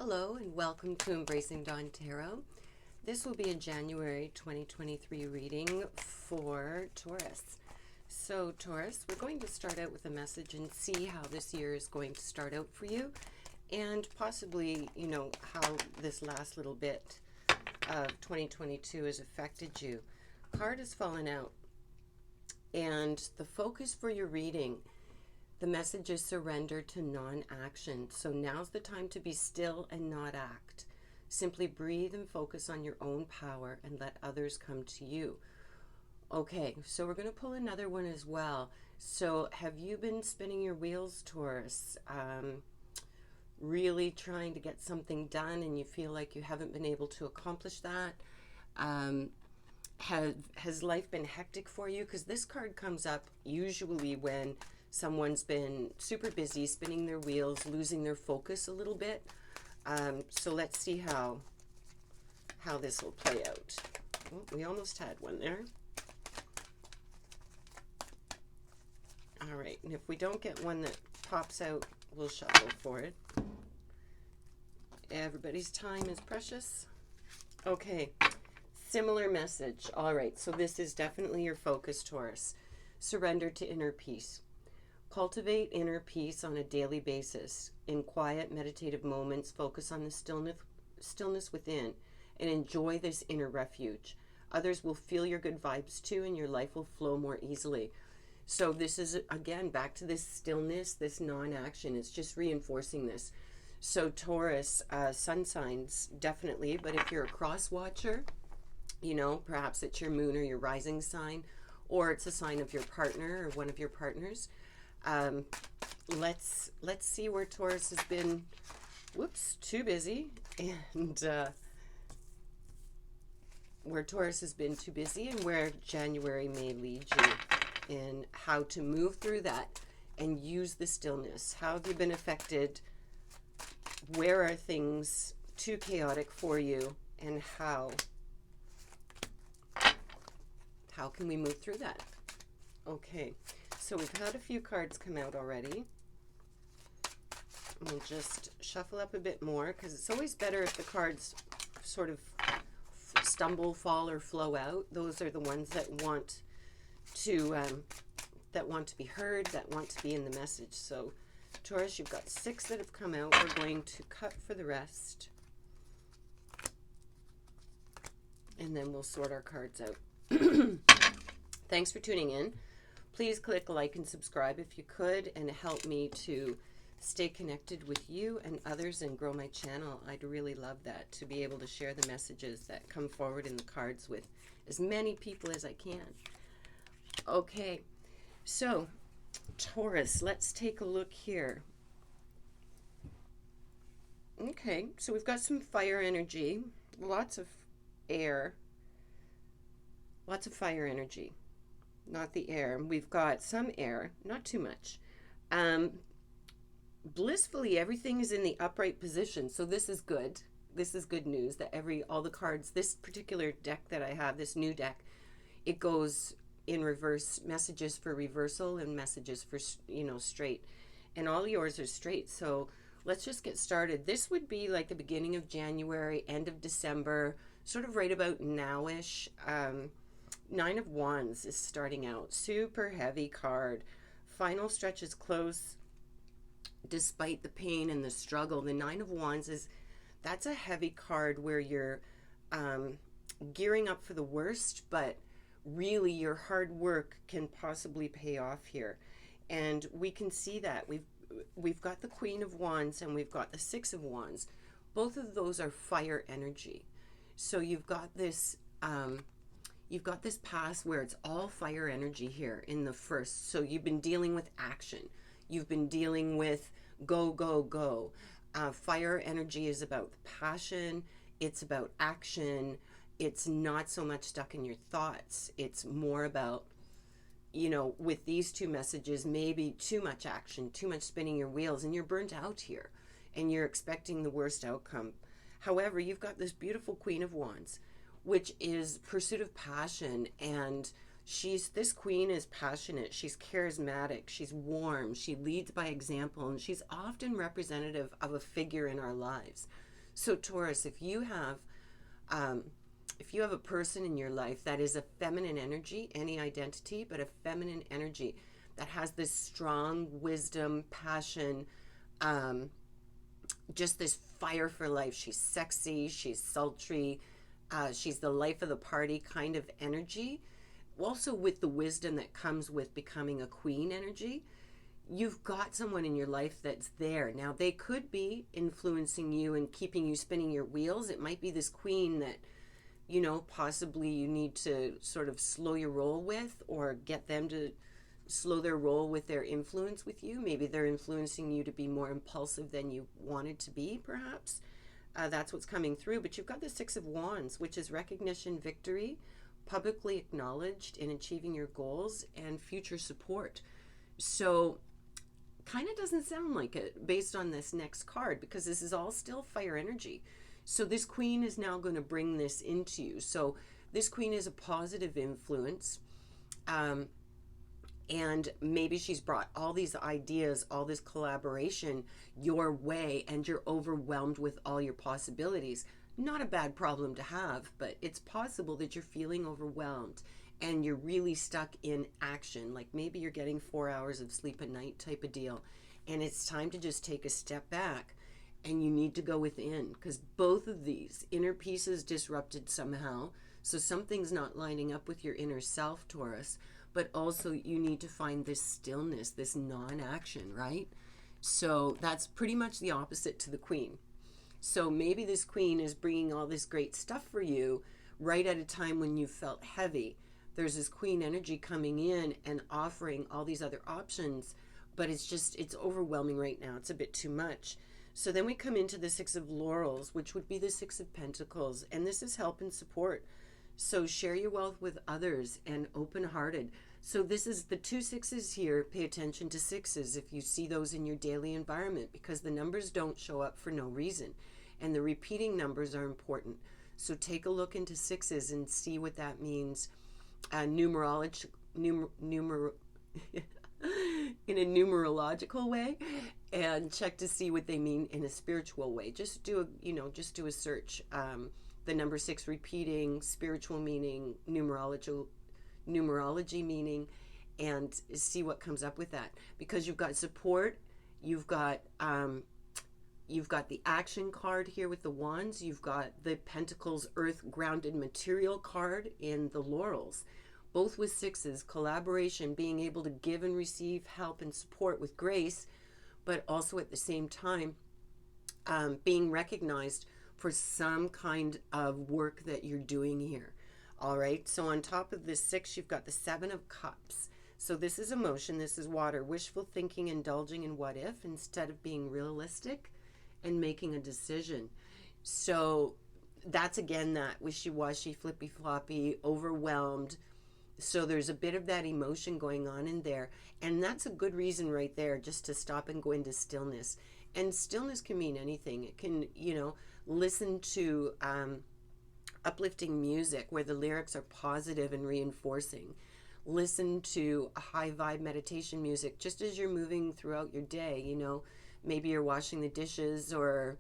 Hello and welcome to Embracing Dawn Tarot. This will be a January 2023 reading for Taurus. So Taurus, we're going to start out with a message and see how this year is going to start out for you and possibly, how this last little bit of 2022 has affected you. Card has fallen out and the focus for your reading, the message is surrender to non-action. So now's the time to be still and not act. Simply breathe and focus on your own power and let others come to you. Okay, so we're going to pull another one as well. So have you been spinning your wheels, Taurus? Really trying to get something done and you feel like you haven't been able to accomplish that? Has life been hectic for you? Because this card comes up usually when someone's been super busy, spinning their wheels, losing their focus a little bit. So let's see how this will play out. Oh, we almost had one there. All right, and if we don't get one that pops out, we'll shuffle for it. Everybody's time is precious. Okay, similar message. All right, so this is definitely your focus, Taurus. Surrender to inner peace. Cultivate inner peace on a daily basis. In quiet, meditative moments, focus on the stillness within and enjoy this inner refuge. Others will feel your good vibes too, and your life will flow more easily. So this is, again, back to this stillness, this non-action. It's just reinforcing this. So Taurus, sun signs, definitely. But if you're a cross watcher, perhaps it's your moon or your rising sign, or it's a sign of your partner or one of your partners. Let's see where Taurus has been, too busy, and where Taurus has been too busy and where January may lead you in how to move through that and use the stillness. How have you been affected? Where are things too chaotic for you? And how can we move through that? Okay. So we've had a few cards come out already. We'll just shuffle up a bit more because it's always better if the cards sort of stumble, fall, or flow out. Those are the ones that want to be heard, that want to be in the message. So Taurus, you've got 6 that have come out. We're going to cut for the rest. And then we'll sort our cards out. Thanks for tuning in. Please click like and subscribe if you could and help me to stay connected with you and others and grow my channel. I'd really love that, to be able to share the messages that come forward in the cards with as many people as I can. Okay, so Taurus, let's take a look here. Okay, so we've got some fire energy, lots of air, lots of fire energy. Not the air. We've got some air, not too much. Blissfully, everything is in the upright position. So this is good. This is good news that all the cards, this particular deck that I have, this new deck, it goes in reverse, messages for reversal and messages for, straight. And all yours are straight. So let's just get started. This would be like the beginning of January, end of December, sort of right about nowish. 9 of Wands is starting out. Super heavy card. Final stretch is close despite the pain and the struggle. The 9 of Wands that's a heavy card where you're gearing up for the worst, but really your hard work can possibly pay off here. And we can see that. We've got the Queen of Wands and we've got the 6 of Wands. Both of those are fire energy. So you've got this past where it's all fire energy here in the first. So you've been dealing with action. You've been dealing with go, go, go. Fire energy is about passion. It's about action. It's not so much stuck in your thoughts. It's more about, with these two messages, maybe too much action, too much spinning your wheels, and you're burnt out here and you're expecting the worst outcome. However, you've got this beautiful Queen of Wands, which is pursuit of passion, and this queen is passionate, she's charismatic, she's warm, she leads by example, and she's often representative of a figure in our lives. So Taurus, if you have a person in your life that is a feminine energy, any identity, but a feminine energy that has this strong wisdom, passion, um, just this fire for life. She's sexy, she's sultry, she's the life of the party kind of energy. Also, with the wisdom that comes with becoming a queen energy, you've got someone in your life that's there. Now, they could be influencing you and keeping you spinning your wheels. It might be this queen that, possibly you need to sort of slow your roll with, or get them to slow their roll with their influence with you. Maybe they're influencing you to be more impulsive than you wanted to be, perhaps. That's what's coming through. But you've got the Six of Wands, which is recognition, victory, publicly acknowledged in achieving your goals, and future support. So, kind of doesn't sound like it based on this next card, because this is all still fire energy. So this queen is now going to bring this into you. So this queen is a positive influence. And maybe she's brought all these ideas, all this collaboration your way, and you're overwhelmed with all your possibilities. Not a bad problem to have, but it's possible that you're feeling overwhelmed and you're really stuck in action. Like maybe you're getting 4 hours of sleep a night type of deal, and it's time to just take a step back, and you need to go within, because both of these inner pieces disrupted somehow. So something's not lining up with your inner self, Taurus, but also you need to find this stillness, this non-action, right? So that's pretty much the opposite to the queen. So maybe this queen is bringing all this great stuff for you right at a time when you felt heavy. There's this queen energy coming in and offering all these other options, but it's overwhelming right now. It's a bit too much. So then we come into the Six of Laurels, which would be the Six of Pentacles, and this is help and support. So share your wealth with others and open-hearted. So this is the 2 sixes here. Pay attention to sixes if you see those in your daily environment, because the numbers don't show up for no reason, and the repeating numbers are important. So take a look into sixes and see what that means. Numerology, in a numerological way, and check to see what they mean in a spiritual way. Just do a search. The number 6 repeating, spiritual meaning, numerology meaning, and see what comes up with that. Because you've got support, you've got the action card here with the wands, you've got the Pentacles earth grounded material card in the laurels. Both with sixes, collaboration, being able to give and receive help and support with grace, but also at the same time being recognized for some kind of work that you're doing here. All right, so on top of this 6, you've got the 7 of Cups. So this is emotion, this is water, wishful thinking, indulging in what if instead of being realistic and making a decision. So that's again that wishy-washy, flippy-floppy, overwhelmed. So there's a bit of that emotion going on in there. And that's a good reason right there just to stop and go into stillness. And stillness can mean anything. It can, listen to uplifting music where the lyrics are positive and reinforcing. Listen to a high vibe meditation music just as you're moving throughout your day. Maybe you're washing the dishes or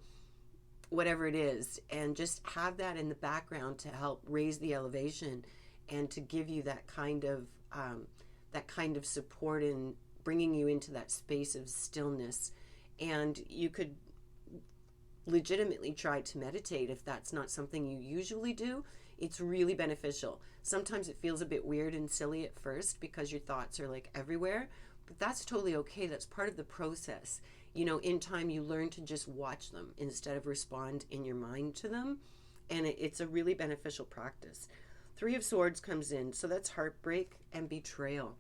whatever it is. And just have that in the background to help raise the elevation and to give you that kind of support in bringing you into that space of stillness. And you could legitimately try to meditate if that's not something you usually do. It's really beneficial. Sometimes it feels a bit weird and silly at first because your thoughts are like everywhere, but that's totally okay. That's part of the process. In time you learn to just watch them instead of respond in your mind to them, and it's a really beneficial practice. 3 of Swords comes in, so that's heartbreak and betrayal.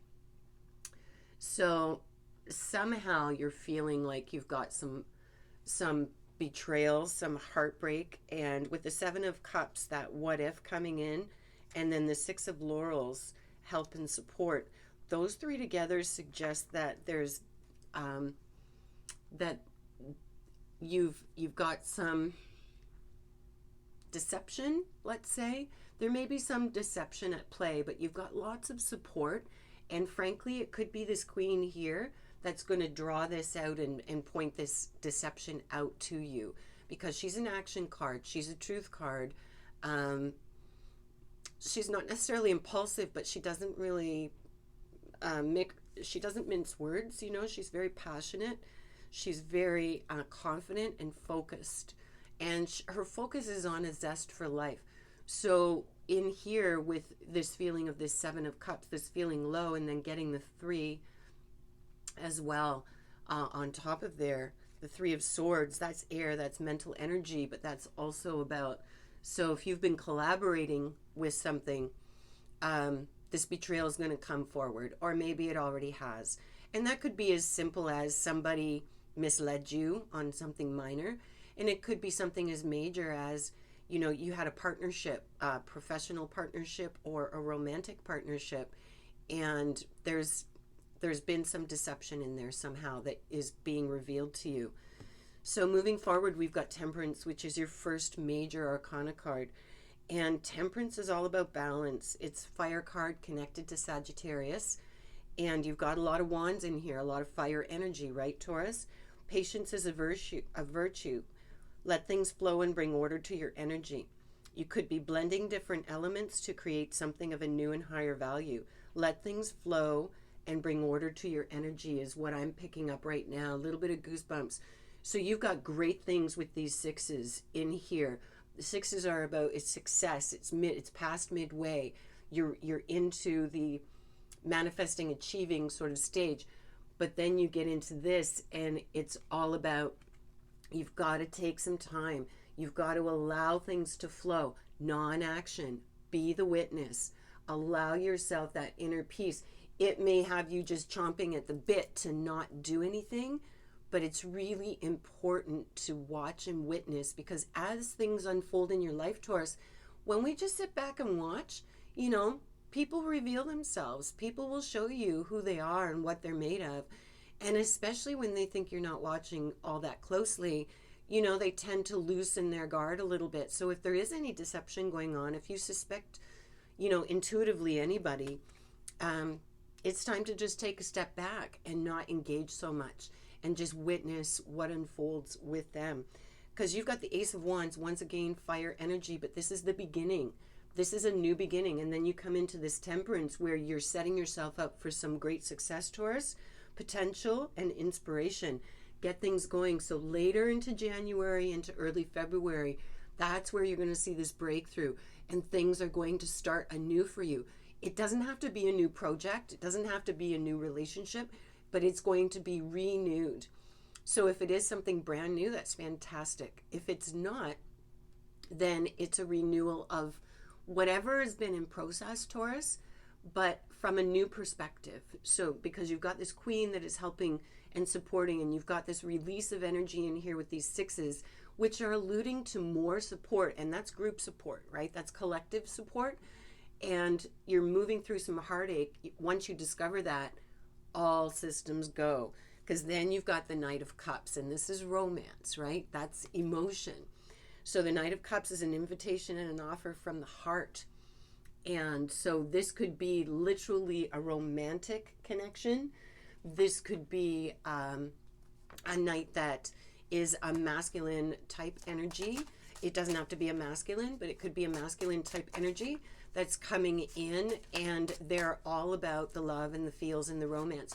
So somehow you're feeling like you've got some betrayal, some heartbreak, and with the 7 of Cups, that what if coming in, and then the 6 of Laurels, help and support. Those 3 together suggest that there's that you've got some deception, let's say. There may be some deception at play, but you've got lots of support. And frankly, it could be this queen here that's going to draw this out and point this deception out to you. because she's an action card. She's a truth card. Um, she's not necessarily impulsive, but she doesn't really she doesn't mince words. You know, she's very passionate. She's very confident and focused, and her focus is on a zest for life. So in here, with this feeling of this Seven of Cups, this feeling low, and then getting the three as well on top of there, the Three of Swords, that's air, that's mental energy, but that's also about, so if you've been collaborating with something, this betrayal is going to come forward, or maybe it already has. And that could be as simple as somebody misled you on something minor, and it could be something as major as, you know, you had a partnership, a professional partnership or a romantic partnership, and there's been some deception in there somehow that is being revealed to you. So moving forward, we've got Temperance, which is your first major arcana card. And Temperance is all about balance. It's fire card connected to Sagittarius. And you've got a lot of wands in here, a lot of fire energy, right, Taurus? Patience is a virtue. Let things flow and bring order to your energy. You could be blending different elements to create something of a new and higher value. Let things flow and bring order to your energy is what I'm picking up right now. A little bit of goosebumps. So you've got great things with these sixes in here. The sixes are about it's success. It's past midway. You're into the manifesting, achieving sort of stage. But then you get into this, and it's all about, you've got to take some time. You've got to allow things to flow. Non-action. Be the witness. Allow yourself that inner peace. It may have you just chomping at the bit to not do anything, but it's really important to watch and witness, because as things unfold in your life, Taurus, when we just sit back and watch, you know, people reveal themselves. People will show you who they are and what they're made of. And especially when they think you're not watching all that closely, you know, they tend to loosen their guard a little bit. So if there is any deception going on, if you suspect, you know, intuitively anybody, it's time to just take a step back and not engage so much and just witness what unfolds with them. Because you've got the Ace of Wands, once again, fire energy, but this is the beginning. This is a new beginning. And then you come into this Temperance where you're setting yourself up for some great success, Taurus, potential and inspiration. Get things going. So later into January, into early February, that's where you're going to see this breakthrough, and things are going to start anew for you. It doesn't have to be a new project. It doesn't have to be a new relationship, but it's going to be renewed. So if it is something brand new, that's fantastic. If it's not, then it's a renewal of whatever has been in process, Taurus, but from a new perspective. So because you've got this Queen that is helping and supporting, and you've got this release of energy in here with these sixes, which are alluding to more support, and that's group support, right? That's collective support. And you're moving through some heartache. Once you discover that, all systems go. Because then you've got the Knight of Cups, and this is romance, right? That's emotion. So the Knight of Cups is an invitation and an offer from the heart. And so this could be literally a romantic connection. This could be a night that is a masculine type energy. It doesn't have to be a masculine, but it could be a masculine type energy that's coming in, and they're all about the love and the feels and the romance.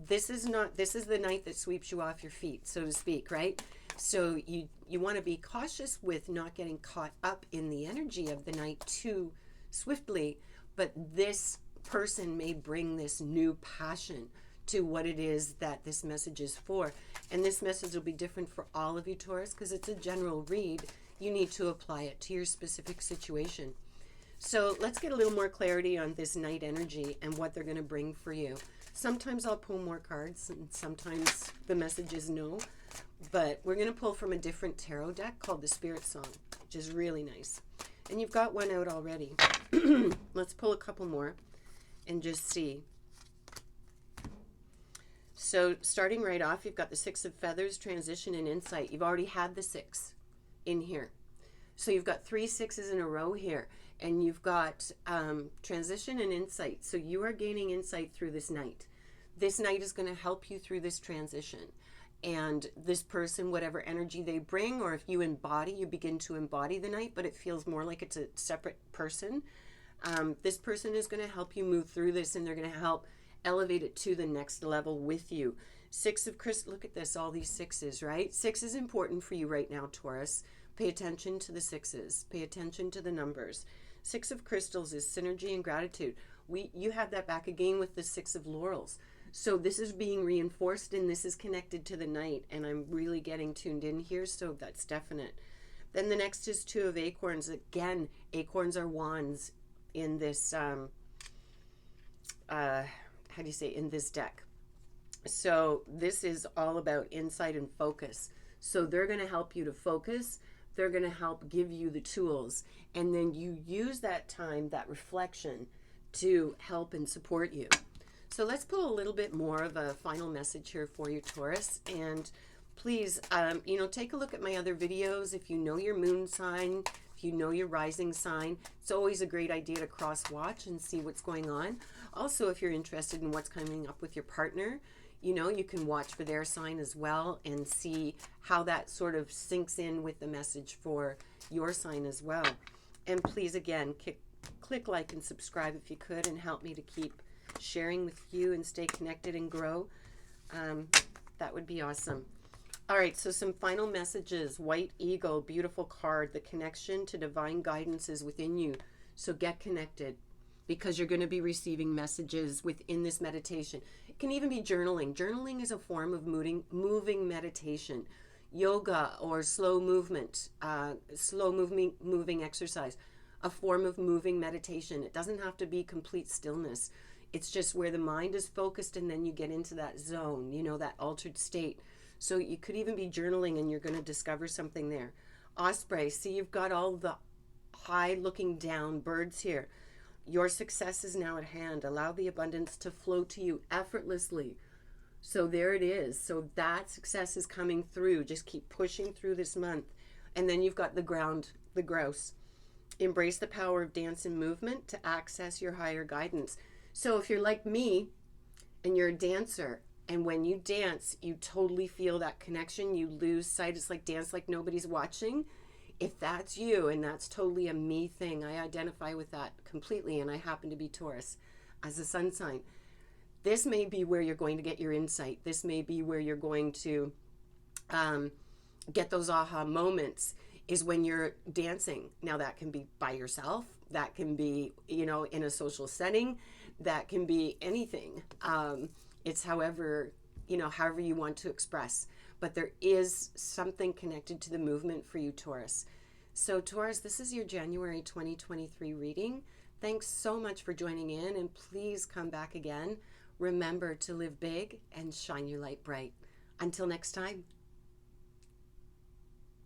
This is the night that sweeps you off your feet, so to speak, right? So you want to be cautious with not getting caught up in the energy of the night too swiftly, but this person may bring this new passion to what it is that this message is for. And this message will be different for all of you, Taurus, because it's a general read. You need to apply it to your specific situation. So let's get a little more clarity on this night energy and what they're going to bring for you. Sometimes I'll pull more cards, and sometimes the message is no. But we're going to pull from a different tarot deck called the Spirit Song, which is really nice. And you've got one out already. Let's pull a couple more and just see. So starting right off, you've got the Six of Feathers, Transition, and Insight. You've already had the six in here. So you've got 3 sixes in a row here. And you've got transition and insight. So you are gaining insight through this night. This night is going to help you through this transition. And this person, whatever energy they bring, or if you embody, you begin to embody the night, but it feels more like it's a separate person. This person is going to help you move through this, and they're going to help elevate it to the next level with you. Six of crystals, look at this, all these sixes, right? Six is important for you right now, Taurus. Pay attention to the sixes. Pay attention to the numbers. Six of crystals is synergy and gratitude. You have that back again with the Six of laurels. So this is being reinforced, and this is connected to the night, and I'm really getting tuned in here, so that's definite. Then the next is Two of acorns. Again, acorns are wands in this, in this deck. So this is all about insight and focus. So they're going to help you to focus. They're going to help give you the tools, and then you use that time, that reflection, to help and support you. So let's pull a little bit more of a final message here for you, Taurus. And please, take a look at my other videos. If you know your moon sign, if you know your rising sign, it's always a great idea to cross-watch and see what's going on. Also, if you're interested in what's coming up with your partner, you can watch for their sign as well and see how that sort of sinks in with the message for your sign as well. And please, again, click like and subscribe if you could, and help me to keep sharing with you and stay connected and grow. That would be awesome. All right, so some final messages. White Eagle, beautiful card. The connection to divine guidance is within you. So get connected, because you're going to be receiving messages within this meditation. It can even be journaling. Journaling is a form of moving meditation. Yoga or slow movement, moving exercise, a form of moving meditation. It doesn't have to be complete stillness. It's just where the mind is focused, and then you get into that zone, that altered state. So you could even be journaling, and you're going to discover something there. Osprey, see, you've got all the high looking down birds here. Your success is now at hand. Allow the abundance to flow to you effortlessly. So there it is. So that success is coming through. Just keep pushing through this month. And then you've got the grouse. Embrace the power of dance and movement to access your higher guidance. So if you're like me and you're a dancer, and when you dance, you totally feel that connection, you lose sight. It's like dance like nobody's watching. If that's you, and that's totally a me thing, I identify with that completely, and I happen to be Taurus as a sun sign. This may be where you're going to get your insight. This may be where you're going to get those aha moments, is when you're dancing. Now that can be by yourself. That can be, in a social setting. That can be anything. It's however you want to express. But there is something connected to the movement for you, Taurus. So Taurus, this is your January 2023 reading. Thanks so much for joining in, and please come back again. Remember to live big and shine your light bright. Until next time.